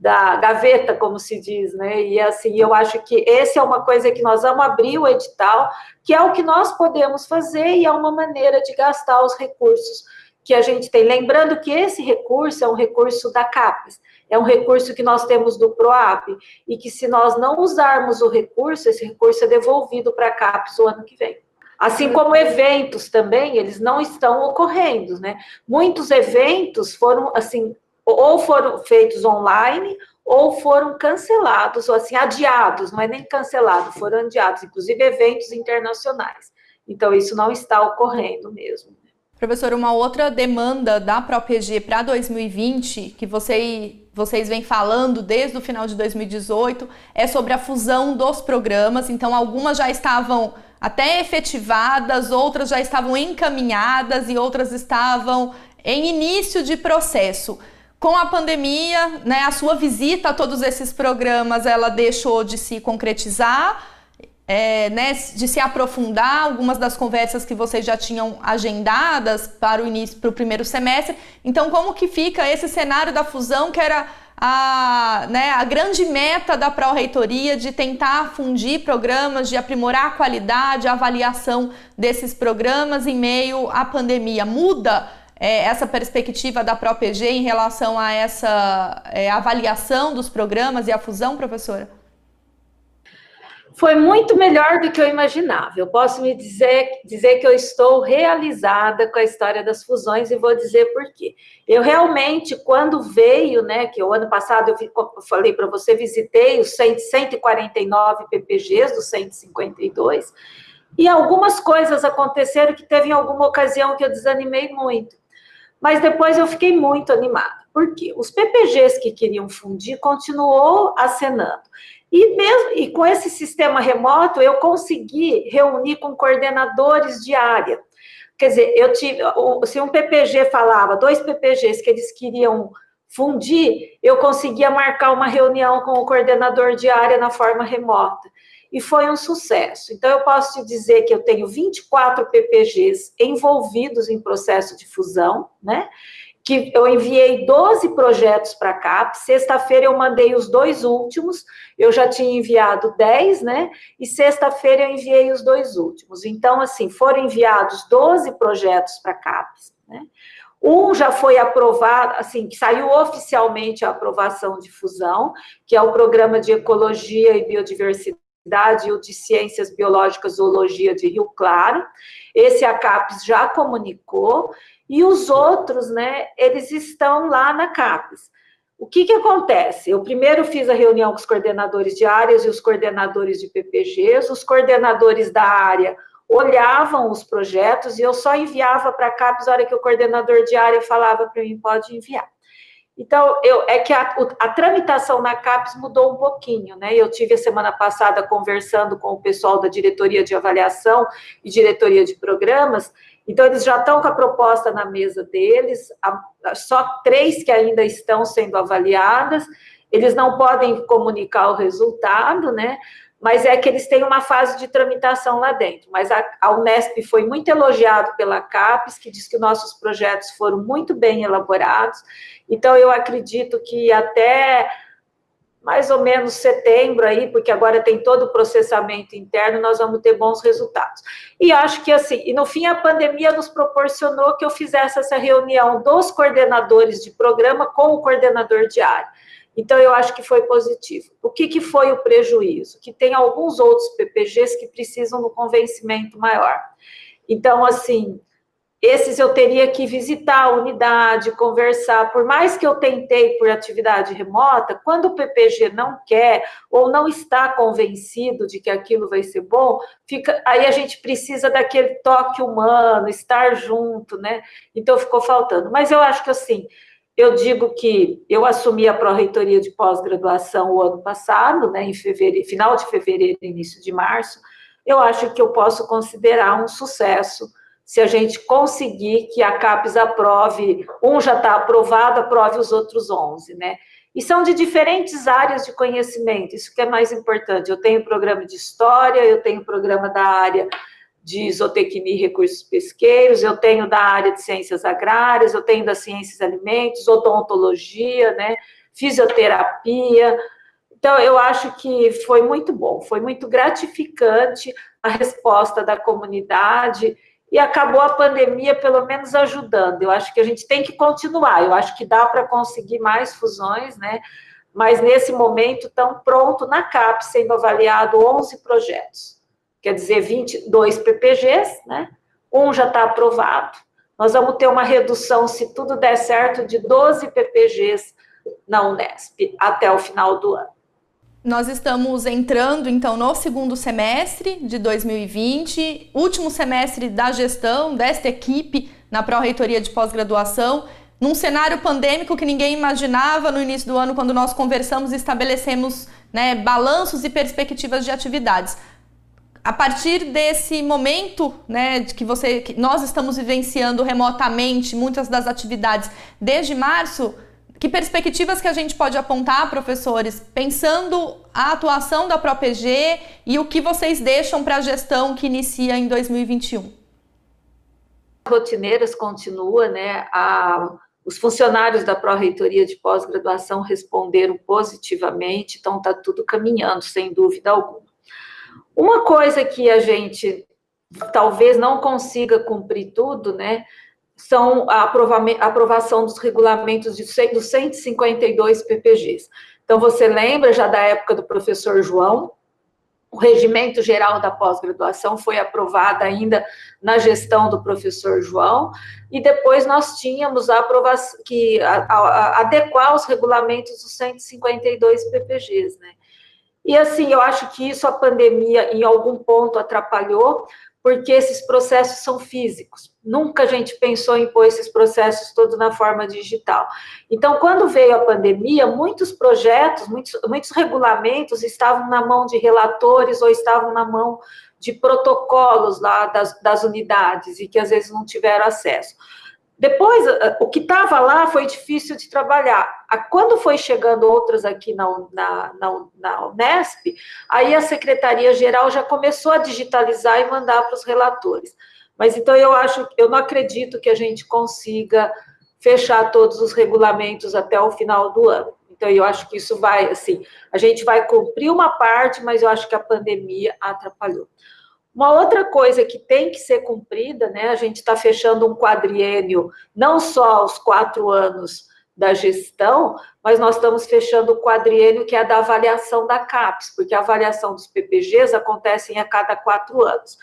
da gaveta, como se diz, né, e assim, eu acho que essa é uma coisa que nós vamos abrir o edital, que é o que nós podemos fazer e é uma maneira de gastar os recursos que a gente tem. Lembrando que esse recurso é um recurso da CAPES, é um recurso que nós temos do PROAP, e que se nós não usarmos o recurso, esse recurso é devolvido para a CAPES o ano que vem. Assim como eventos também, eles não estão ocorrendo, né, muitos eventos foram, assim, ou foram feitos online, ou foram cancelados, ou assim, adiados, não é nem cancelado, foram adiados, inclusive eventos internacionais. Então, isso não está ocorrendo mesmo. Professor, uma outra demanda da ProPG para 2020, que vocês vêm falando desde o final de 2018, é sobre a fusão dos programas. Então, algumas já estavam até efetivadas, outras já estavam encaminhadas e outras estavam em início de processo. Com a pandemia, né, a sua visita a todos esses programas, ela deixou de se concretizar, né, de se aprofundar, algumas das conversas que vocês já tinham agendadas para o início, para o primeiro semestre. Então, como que fica esse cenário da fusão, que era a grande meta da Pró-Reitoria, de tentar fundir programas, de aprimorar a qualidade, a avaliação desses programas em meio à pandemia? Muda essa perspectiva da ProPG em relação a essa avaliação dos programas e a fusão, professora? Foi muito melhor do que eu imaginava. Eu posso me dizer que eu estou realizada com a história das fusões, e vou dizer por quê. Eu realmente, quando veio, né, que o ano passado eu falei para você, visitei os 149 PPGs dos 152, e algumas coisas aconteceram que teve em alguma ocasião que eu desanimei muito. Mas depois eu fiquei muito animada. Por quê? Os PPGs que queriam fundir continuou acenando. E com esse sistema remoto, eu consegui reunir com coordenadores de área. Quer dizer, se um PPG falava, 2 PPGs que eles queriam fundir, eu conseguia marcar uma reunião com o coordenador de área na forma remota. E foi um sucesso. Então, eu posso te dizer que eu tenho 24 PPGs envolvidos em processo de fusão, né? Que eu enviei 12 projetos para a CAP, sexta-feira eu mandei os 2 últimos, eu já tinha enviado 10, né, e sexta-feira eu enviei os 2 últimos. Então, assim, foram enviados 12 projetos para a CAP, né, um já foi aprovado, assim, que saiu oficialmente a aprovação de fusão, que é o Programa de Ecologia e Biodiversidade e o de Ciências Biológicas e Zoologia de Rio Claro, esse a CAPES já comunicou, e os outros, né, eles estão lá na CAPES. O que acontece? Eu primeiro fiz a reunião com os coordenadores de áreas e os coordenadores de PPGs, os coordenadores da área olhavam os projetos e eu só enviava para a CAPES na hora que o coordenador de área falava para mim, pode enviar. Então, a tramitação na CAPES mudou um pouquinho, né? Eu tive a semana passada conversando com o pessoal da diretoria de avaliação e diretoria de programas. Então, eles já estão com a proposta na mesa deles, só 3 que ainda estão sendo avaliadas, eles não podem comunicar o resultado, né? Mas é que eles têm uma fase de tramitação lá dentro. Mas a Unesp foi muito elogiado pela CAPES, que diz que nossos projetos foram muito bem elaborados. Então, eu acredito que até mais ou menos setembro aí, porque agora tem todo o processamento interno, nós vamos ter bons resultados. E acho que assim, e no fim a pandemia nos proporcionou que eu fizesse essa reunião dos coordenadores de programa com o coordenador de área. Então, eu acho que foi positivo. O que foi o prejuízo? Que tem alguns outros PPGs que precisam do convencimento maior. Então, assim, esses eu teria que visitar a unidade, conversar. Por mais que eu tentei por atividade remota, quando o PPG não quer ou não está convencido de que aquilo vai ser bom, aí a gente precisa daquele toque humano, estar junto, né? Então, ficou faltando. Mas eu acho que, assim, eu digo que eu assumi a pró-reitoria de pós-graduação o ano passado, né, em fevereiro, final de fevereiro, início de março. Eu acho que eu posso considerar um sucesso se a gente conseguir que a CAPES aprove, um já está aprovado, aprove os outros 11, né? E são de diferentes áreas de conhecimento, isso que é mais importante. Eu tenho programa de história, eu tenho programa da área de zootecnia e recursos pesqueiros, eu tenho da área de ciências agrárias, eu tenho das ciências alimentos, odontologia, né, fisioterapia. Então, eu acho que foi muito bom, foi muito gratificante a resposta da comunidade e acabou a pandemia, pelo menos, ajudando. Eu acho que a gente tem que continuar, eu acho que dá para conseguir mais fusões, né, mas nesse momento estão pronto na CAPES, sendo avaliado 11 projetos. Quer dizer, 22 PPGs, né? Um já está aprovado. Nós vamos ter uma redução, se tudo der certo, de 12 PPGs na Unesp até o final do ano. Nós estamos entrando, então, no segundo semestre de 2020, último semestre da gestão desta equipe na pró-reitoria de pós-graduação, num cenário pandêmico que ninguém imaginava no início do ano, quando nós conversamos e estabelecemos, né, balanços e perspectivas de atividades. A partir desse momento, né, que nós estamos vivenciando remotamente muitas das atividades desde março, que perspectivas que a gente pode apontar, professores, pensando a atuação da ProPG e o que vocês deixam para a gestão que inicia em 2021? Rotineiras continua, né? Os funcionários da pró-reitoria de pós-graduação responderam positivamente, então está tudo caminhando, sem dúvida alguma. Uma coisa que a gente talvez não consiga cumprir tudo, né, são a aprovação dos regulamentos dos 152 PPGs. Então, você lembra já da época do professor João, o regimento geral da pós-graduação foi aprovado ainda na gestão do professor João, e depois nós tínhamos a aprovação, adequar os regulamentos dos 152 PPGs, né. E assim, eu acho que isso a pandemia em algum ponto atrapalhou, porque esses processos são físicos. Nunca a gente pensou em pôr esses processos todos na forma digital. Então, quando veio a pandemia, muitos projetos, muitos regulamentos estavam na mão de relatores ou estavam na mão de protocolos lá das unidades e que às vezes não tiveram acesso. Depois, o que estava lá foi difícil de trabalhar. Quando foi chegando outras aqui na Unesp, aí a Secretaria-Geral já começou a digitalizar e mandar para os relatores. Mas então eu não acredito que a gente consiga fechar todos os regulamentos até o final do ano. Então eu acho que isso vai, assim, a gente vai cumprir uma parte, mas eu acho que a pandemia atrapalhou. Uma outra coisa que tem que ser cumprida, né? A gente está fechando um quadriênio, não só os 4 anos da gestão, mas nós estamos fechando o quadriênio que é da avaliação da CAPES, porque a avaliação dos PPGs acontece a cada 4 anos.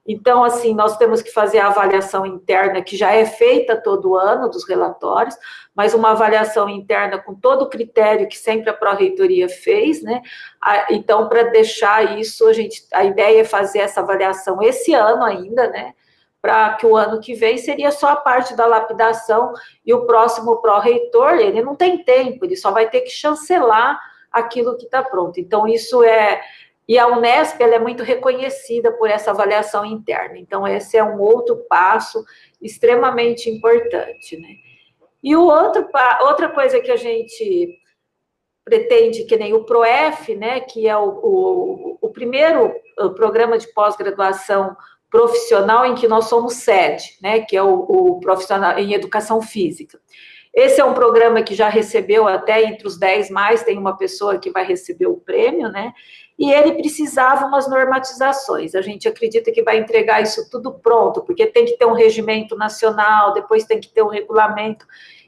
Então, assim, nós temos que fazer a avaliação interna, que já é feita todo ano, dos relatórios, mas uma avaliação interna com todo o critério que sempre a Pró-Reitoria fez, né? Então, para deixar isso, a ideia é fazer essa avaliação esse ano ainda, né? Para que o ano que vem seria só a parte da lapidação, e o próximo Pró-Reitor, ele não tem tempo, ele só vai ter que chancelar aquilo que está pronto. Então, isso é... E a Unesp, ela é muito reconhecida por essa avaliação interna. Então, esse é um outro passo extremamente importante, né? E outra coisa que a gente pretende, que nem o PROEF, né, que é o primeiro programa de pós-graduação profissional em que nós somos sede, né, que é o profissional em educação física. Esse é um programa que já recebeu até entre os 10 mais, tem uma pessoa que vai receber o prêmio, né? E ele precisava umas normatizações. A gente acredita que vai entregar isso tudo pronto, porque tem que ter um regimento nacional, depois tem que ter um regulamento,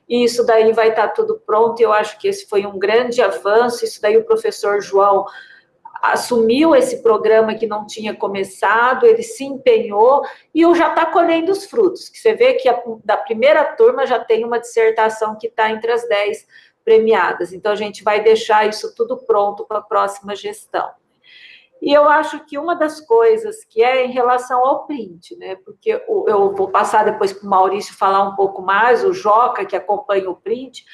e isso daí vai estar tudo pronto, e eu acho que esse foi um grande avanço. Isso daí o professor João assumiu esse programa que não tinha começado, ele se empenhou, e já está colhendo os frutos, que você vê que da primeira turma já tem uma dissertação que está entre as 10 premiadas, então a gente vai deixar isso tudo pronto para a próxima gestão. E eu acho que uma das coisas que é em relação ao print, né, porque eu vou passar depois para o Maurício falar um pouco mais, o Joca, que acompanha o print,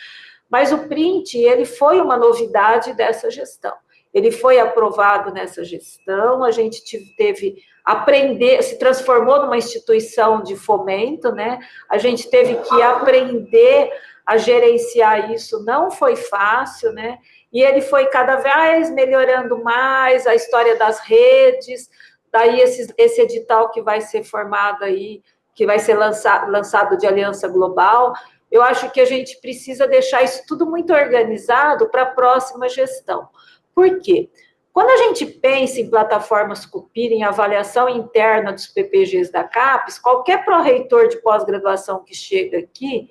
mas o print, ele foi uma novidade dessa gestão. Ele foi aprovado nessa gestão, a gente teve aprender, se transformou numa instituição de fomento, né? A gente teve que aprender a gerenciar isso, não foi fácil, né? E ele foi cada vez melhorando mais, a história das redes, daí esse edital que vai ser formado aí, que vai ser lançado de Aliança Global. Eu acho que a gente precisa deixar isso tudo muito organizado para a próxima gestão. Por quê? Quando a gente pensa em plataformas Cupira, em avaliação interna dos PPGs da CAPES, qualquer pró-reitor de pós-graduação que chega aqui,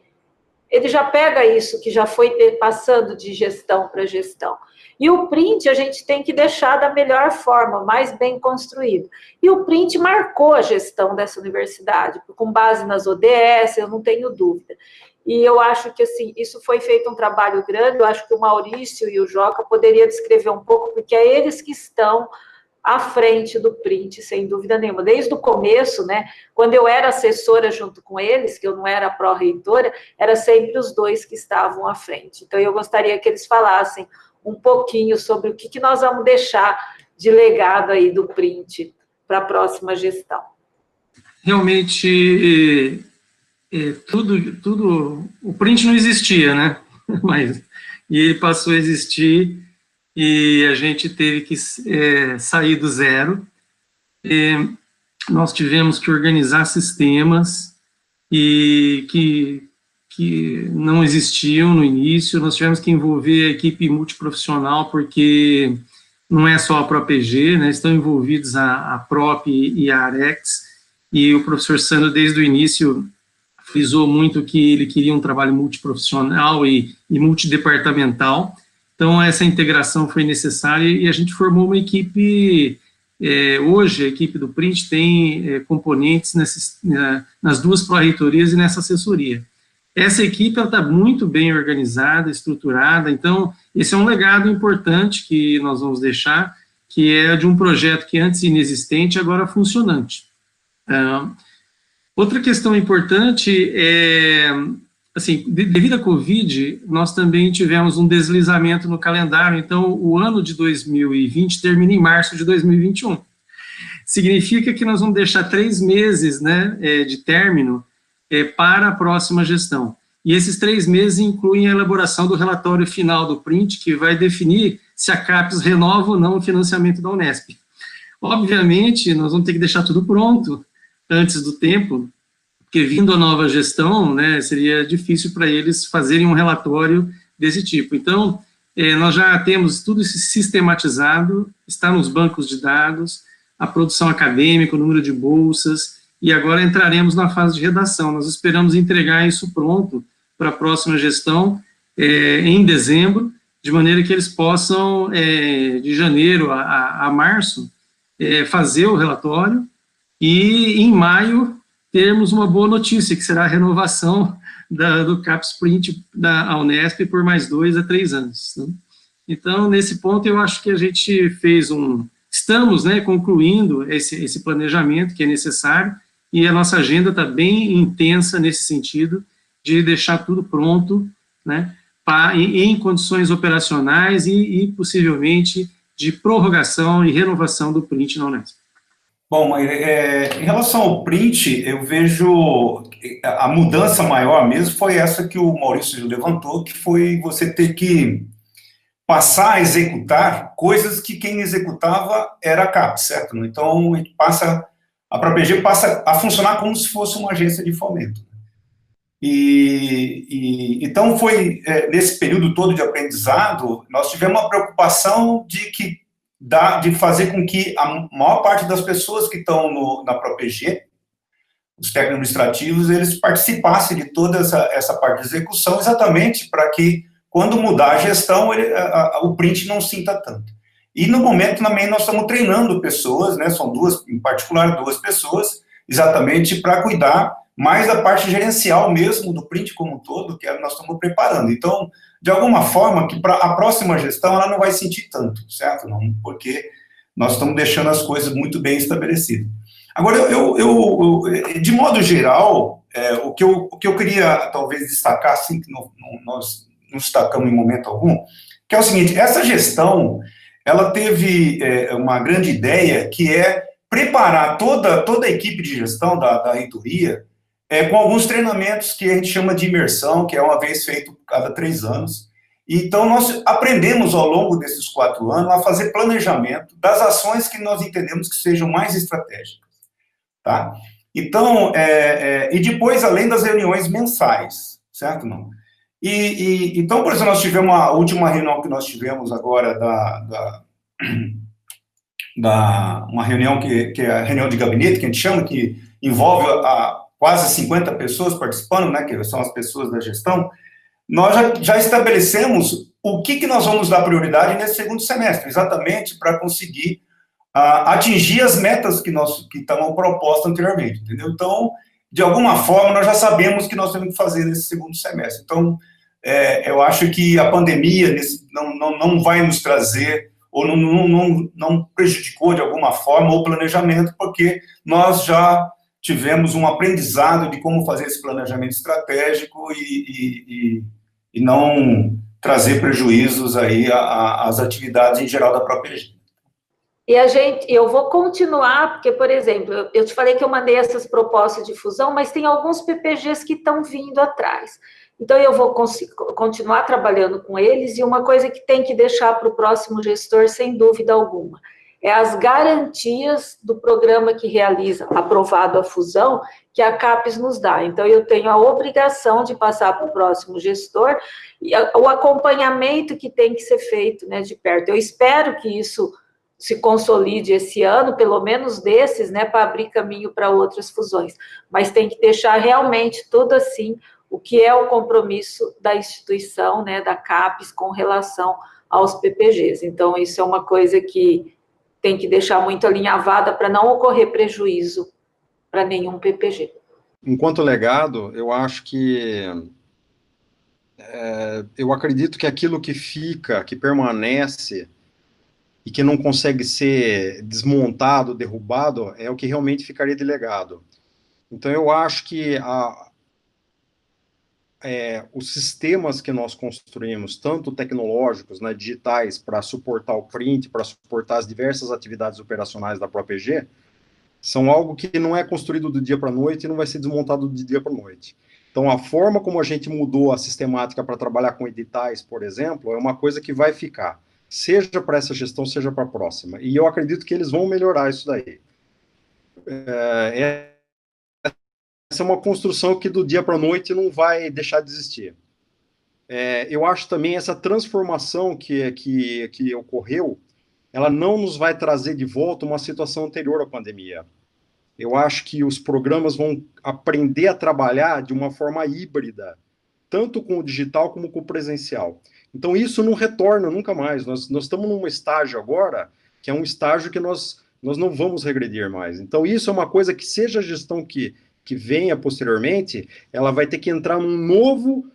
ele já pega isso que já foi passando de gestão para gestão. E o print a gente tem que deixar da melhor forma, mais bem construído. E o print marcou a gestão dessa universidade, com base nas ODS, eu não tenho dúvida. E eu acho que, assim, isso foi feito um trabalho grande, eu acho que o Maurício e o Joca poderiam descrever um pouco, porque é eles que estão à frente do print, sem dúvida nenhuma. Desde o começo, né, quando eu era assessora junto com eles, que eu não era pró-reitora, era sempre os dois que estavam à frente. Então, eu gostaria que eles falassem um pouquinho sobre o que nós vamos deixar de legado aí do print para a próxima gestão. Realmente... o print não existia, né? E ele passou a existir e a gente teve que sair do zero. Nós tivemos que organizar sistemas que não existiam no início, nós tivemos que envolver a equipe multiprofissional, porque não é só a ProPG, né? Estão envolvidos a Prop e a Arex, e o professor Sandro, desde o início, frisou muito que ele queria um trabalho multiprofissional e multidepartamental. Então, essa integração foi necessária e a gente formou uma equipe. Hoje, a equipe do Print tem componentes nas duas pró-reitorias e nessa assessoria. Essa equipe está muito bem organizada, estruturada, então, esse é um legado importante que nós vamos deixar, que é de um projeto que antes inexistente, agora funcionante. Outra questão importante é, assim, devido à Covid, nós também tivemos um deslizamento no calendário, então o ano de 2020 termina em março de 2021. Significa que nós vamos deixar 3 meses, né, de término para a próxima gestão. E esses 3 meses incluem a elaboração do relatório final do PRINT, que vai definir se a CAPES renova ou não o financiamento da Unesp. Obviamente, nós vamos ter que deixar tudo pronto antes do tempo, porque vindo a nova gestão, né, seria difícil para eles fazerem um relatório desse tipo. Então, nós já temos tudo isso sistematizado, está nos bancos de dados, a produção acadêmica, o número de bolsas, e agora entraremos na fase de redação. Nós esperamos entregar isso pronto para a próxima gestão em dezembro, de maneira que eles possam, de janeiro a março, fazer o relatório, e em maio termos uma boa notícia, que será a renovação do CAPES Print da Unesp por mais 2 a 3 anos. Né? Então, nesse ponto, eu acho que a gente fez estamos, né, concluindo esse planejamento que é necessário, e a nossa agenda está bem intensa nesse sentido, de deixar tudo pronto, né, em condições operacionais e possivelmente de prorrogação e renovação do Print na Unesp. Bom, em relação ao Print, eu vejo a mudança maior mesmo foi essa que o Maurício levantou, que foi você ter que passar a executar coisas que quem executava era a CAPES, certo? Então, a ProPG passa a funcionar como se fosse uma agência de fomento. Então, nesse período todo de aprendizado, nós tivemos uma preocupação de fazer com que a maior parte das pessoas que estão na ProPG, os técnicos administrativos, eles participassem de toda essa parte de execução, exatamente para que, quando mudar a gestão, o Print não sinta tanto. E, no momento, também, nós estamos treinando pessoas, né, são em particular, 2 pessoas, exatamente para cuidar mais da parte gerencial mesmo do Print como um todo, que nós estamos preparando. Então, de alguma forma, que para a próxima gestão ela não vai sentir tanto, certo? Não, porque nós estamos deixando as coisas muito bem estabelecidas. Agora, de modo geral, o que eu queria talvez destacar, assim, que nós não destacamos em momento algum, que é o seguinte: essa gestão, ela teve uma grande ideia, que é preparar toda a equipe de gestão da reitoria com alguns treinamentos que a gente chama de imersão, que é uma vez feito cada 3 anos. Então, nós aprendemos ao longo desses 4 anos a fazer planejamento das ações que nós entendemos que sejam mais estratégicas, tá? Então, e depois, além das reuniões mensais, certo? Não? Então, por exemplo, nós tivemos a última reunião que nós tivemos agora uma reunião que é a reunião de gabinete, que a gente chama, que envolve quase 50 pessoas participando, né, que são as pessoas da gestão. Nós já estabelecemos o que nós vamos dar prioridade nesse segundo semestre, exatamente para conseguir atingir as metas que estavam propostas anteriormente, entendeu? Então, de alguma forma, nós já sabemos o que nós temos que fazer nesse segundo semestre. Então, eu acho que a pandemia não vai nos trazer, ou não prejudicou de alguma forma o planejamento, porque nós já tivemos um aprendizado de como fazer esse planejamento estratégico e não trazer prejuízos aí às atividades em geral da própria agência. E eu vou continuar, porque, por exemplo, eu te falei que eu mandei essas propostas de fusão, mas tem alguns PPGs que estão vindo atrás. Então, eu vou continuar trabalhando com eles, e uma coisa que tem que deixar para o próximo gestor, sem dúvida alguma, é as garantias do programa que realiza, aprovado a fusão, que a CAPES nos dá. Então, eu tenho a obrigação de passar para o próximo gestor o acompanhamento que tem que ser feito, né, de perto. Eu espero que isso se consolide esse ano, pelo menos desses, né, para abrir caminho para outras fusões. Mas tem que deixar realmente tudo assim, o que é o compromisso da instituição, né, da CAPES, com relação aos PPGs. Então, isso é uma coisa que tem que deixar muito alinhavada para não ocorrer prejuízo para nenhum PPG. Enquanto legado, eu acho que eu acredito que aquilo que fica, que permanece, e que não consegue ser desmontado, derrubado, é o que realmente ficaria de legado. Então, eu acho que os sistemas que nós construímos, tanto tecnológicos, né, digitais, para suportar o print, para suportar as diversas atividades operacionais da própria EG, são algo que não é construído do dia para a noite e não vai ser desmontado do dia para a noite. Então, a forma como a gente mudou a sistemática para trabalhar com editais, por exemplo, é uma coisa que vai ficar, seja para essa gestão, seja para a próxima. E eu acredito que eles vão melhorar isso daí. Essa é uma construção que do dia para a noite não vai deixar de existir. Eu acho também essa transformação que ocorreu, ela não nos vai trazer de volta uma situação anterior à pandemia. Eu acho que os programas vão aprender a trabalhar de uma forma híbrida, tanto com o digital como com o presencial. Então, isso não retorna nunca mais. Nós estamos num estágio agora, que é um estágio que nós não vamos regredir mais. Então, isso é uma coisa que, seja a gestão que venha posteriormente, ela vai ter que entrar num novo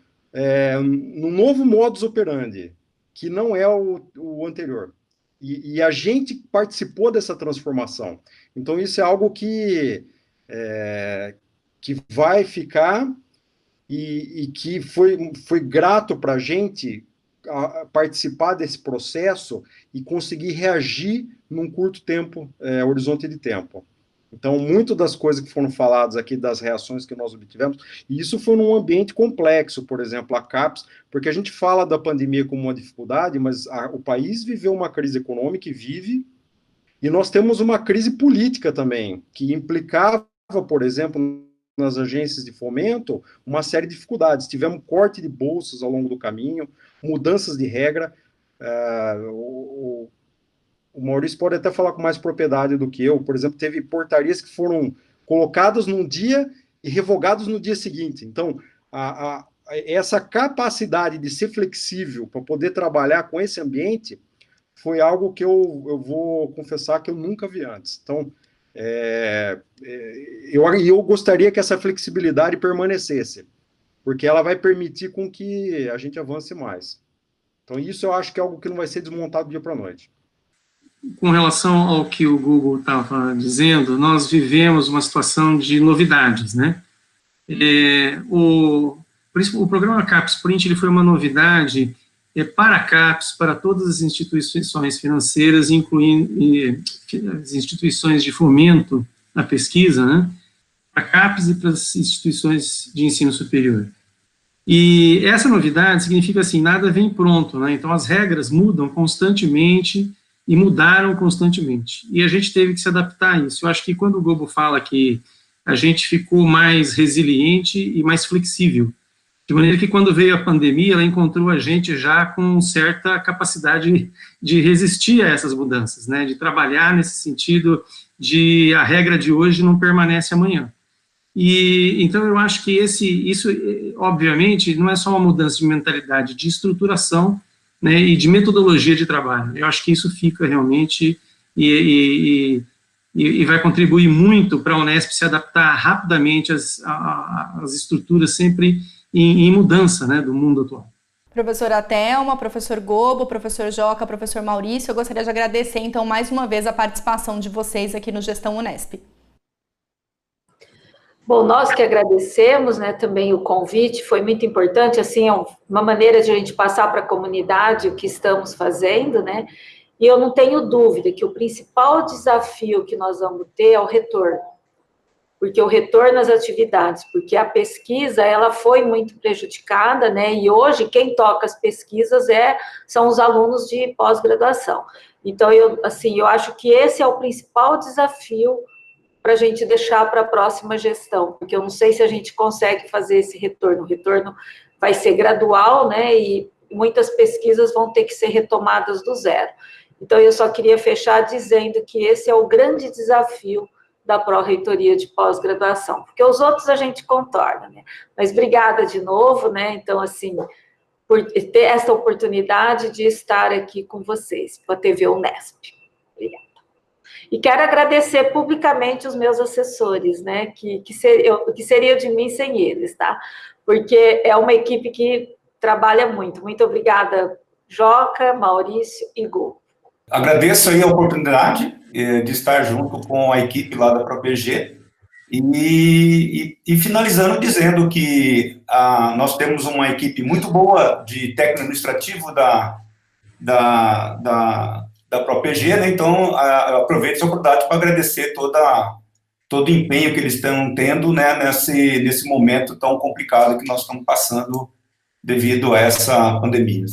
modus operandi, que não é o anterior. E a gente participou dessa transformação. Então, isso é algo que vai ficar e que foi grato para a gente participar desse processo e conseguir reagir num curto horizonte de tempo. Então, muito das coisas que foram faladas aqui, das reações que nós obtivemos, e isso foi num ambiente complexo, por exemplo, a CAPES, porque a gente fala da pandemia como uma dificuldade, mas o país viveu uma crise econômica e vive, e nós temos uma crise política também, que implicava, por exemplo, nas agências de fomento, uma série de dificuldades. Tivemos corte de bolsas ao longo do caminho, mudanças de regra. O Maurício pode até falar com mais propriedade do que eu. Por exemplo, teve portarias que foram colocadas num dia e revogadas no dia seguinte. Então, essa capacidade de ser flexível para poder trabalhar com esse ambiente foi algo que eu vou confessar que eu nunca vi antes. Então, eu gostaria que essa flexibilidade permanecesse, porque ela vai permitir com que a gente avance mais. Então, isso eu acho que é algo que não vai ser desmontado do dia para a noite. Com relação ao que o Google estava dizendo, nós vivemos uma situação de novidades, né? O programa CAPES Print ele foi uma novidade para a CAPES, para todas as instituições financeiras, incluindo as instituições de fomento à pesquisa, né? Para a CAPES e para as instituições de ensino superior. E essa novidade significa assim, nada vem pronto, né? Então as regras mudam constantemente e mudaram constantemente. E a gente teve que se adaptar a isso. Eu acho que quando o Globo fala que a gente ficou mais resiliente e mais flexível, de maneira que quando veio a pandemia, ela encontrou a gente já com certa capacidade de resistir a essas mudanças, né? De trabalhar nesse sentido de a regra de hoje não permanece amanhã. E então eu acho que isso, obviamente, não é só uma mudança de mentalidade, de estruturação, né, e de metodologia de trabalho. Eu acho que isso fica realmente e vai contribuir muito para a Unesp se adaptar rapidamente às estruturas sempre em mudança, né, do mundo atual. Professora Thelma, professor Gobo, professor Joca, professor Maurício, eu gostaria de agradecer, então, mais uma vez a participação de vocês aqui no Gestão Unesp. Bom, nós que agradecemos, né, também o convite, foi muito importante, assim, é uma maneira de a gente passar para a comunidade o que estamos fazendo, né, e eu não tenho dúvida que o principal desafio que nós vamos ter é o retorno, porque o retorno às atividades, porque a pesquisa, ela foi muito prejudicada, né, e hoje quem toca as pesquisas são os alunos de pós-graduação. Então, eu acho que esse é o principal desafio para a gente deixar para a próxima gestão, porque eu não sei se a gente consegue fazer esse retorno. O retorno vai ser gradual, né, e muitas pesquisas vão ter que ser retomadas do zero. Então, eu só queria fechar dizendo que esse é o grande desafio da Pró-Reitoria de Pós-Graduação, porque os outros a gente contorna, né, mas obrigada de novo, né, então, assim, por ter essa oportunidade de estar aqui com vocês, com a TV Unesp. Obrigada. E quero agradecer publicamente os meus assessores, né, que seria de mim sem eles, tá? Porque é uma equipe que trabalha muito. Muito obrigada, Joca, Maurício e Gu. Agradeço aí a oportunidade de estar junto com a equipe lá da ProPG e finalizando dizendo que nós temos uma equipe muito boa de técnico administrativo da ProPG, né? Então, aproveito essa oportunidade para agradecer todo o empenho que eles estão tendo, né, nesse momento tão complicado que nós estamos passando devido a essa pandemia.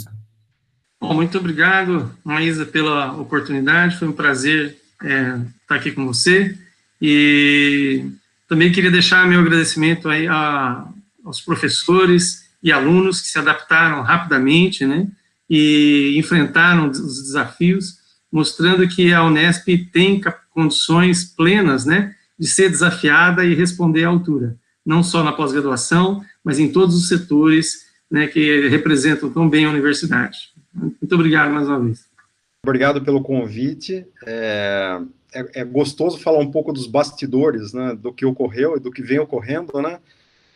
Bom, muito obrigado, Maísa, pela oportunidade, foi um prazer estar aqui com você, e também queria deixar meu agradecimento aí aos professores e alunos que se adaptaram rapidamente, né, e enfrentaram os desafios, mostrando que a Unesp tem condições plenas, né, de ser desafiada e responder à altura, não só na pós-graduação, mas em todos os setores, né, que representam tão bem a universidade. Muito obrigado mais uma vez. Obrigado pelo convite. É gostoso falar um pouco dos bastidores, né, do que ocorreu e do que vem ocorrendo, né,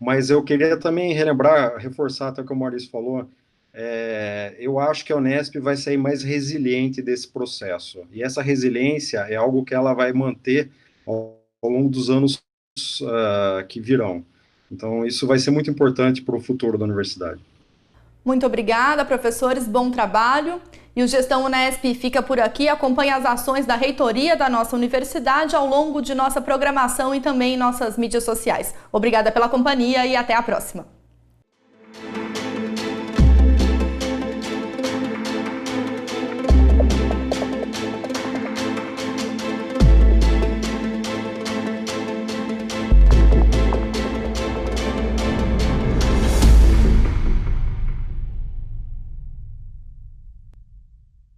mas eu queria também reforçar até o que o Maurício falou. Eu acho que a Unesp vai sair mais resiliente desse processo, e essa resiliência é algo que ela vai manter ao longo dos anos que virão. Então, isso vai ser muito importante para o futuro da universidade. Muito obrigada, professores, bom trabalho. E o Gestão Unesp fica por aqui, acompanha as ações da reitoria da nossa universidade ao longo de nossa programação e também em nossas mídias sociais. Obrigada pela companhia e até a próxima.